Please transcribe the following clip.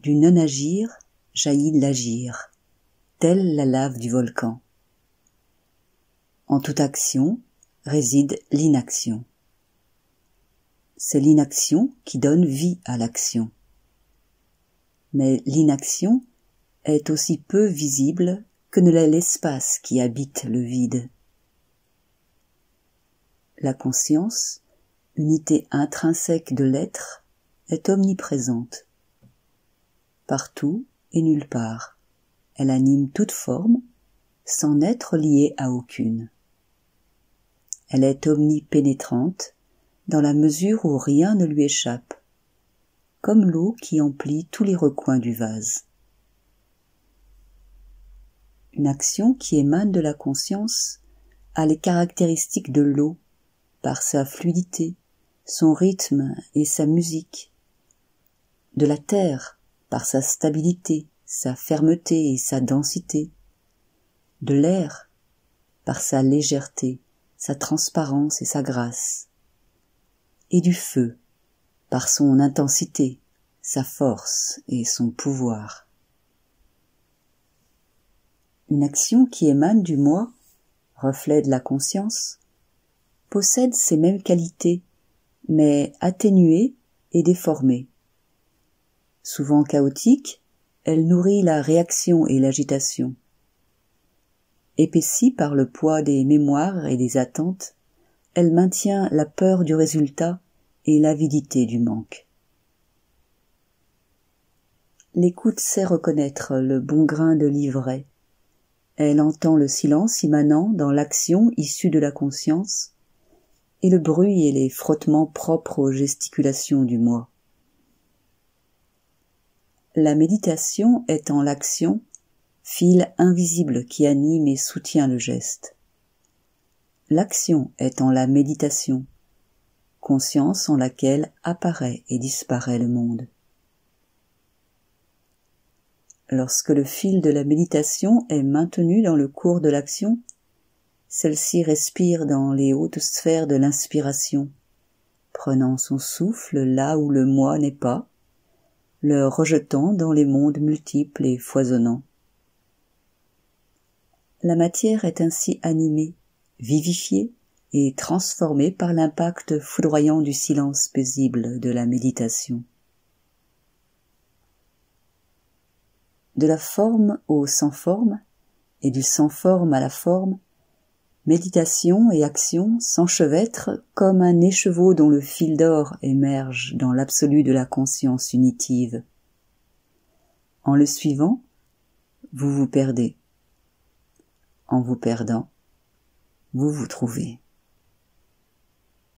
Du non-agir jaillit l'agir, telle la lave du volcan. En toute action réside l'inaction. C'est l'inaction qui donne vie à l'action. Mais l'inaction est aussi peu visible que ne l'est l'espace qui habite le vide. La conscience, unité intrinsèque de l'être, est omniprésente. Partout et nulle part, elle anime toute forme, sans n'être liée à aucune. Elle est omnipénétrante, dans la mesure où rien ne lui échappe, comme l'eau qui emplit tous les recoins du vase. Une action qui émane de la conscience a les caractéristiques de l'eau, par sa fluidité, son rythme et sa musique, de la terre par sa stabilité, sa fermeté et sa densité, de l'air par sa légèreté, sa transparence et sa grâce, et du feu par son intensité, sa force et son pouvoir. Une action qui émane du moi, reflet de la conscience, possède ces mêmes qualités, mais atténuée et déformée. Souvent chaotique, elle nourrit la réaction et l'agitation. Épaissie par le poids des mémoires et des attentes, elle maintient la peur du résultat et l'avidité du manque. L'écoute sait reconnaître le bon grain de l'ivraie. Elle entend le silence immanent dans l'action issue de la conscience et le bruit et les frottements propres aux gesticulations du moi. La méditation étant l'action, fil invisible qui anime et soutient le geste. L'action étant la méditation, conscience en laquelle apparaît et disparaît le monde. Lorsque le fil de la méditation est maintenu dans le cours de l'action, celle-ci respire dans les hautes sphères de l'inspiration, prenant son souffle là où le moi n'est pas, le rejetant dans les mondes multiples et foisonnants. La matière est ainsi animée, vivifiée et transformée par l'impact foudroyant du silence paisible de la méditation. De la forme au sans forme, et du sans forme à la forme, méditation et action s'enchevêtrent comme un écheveau dont le fil d'or émerge dans l'absolu de la conscience unitive. En le suivant, vous vous perdez. En vous perdant, vous vous trouvez.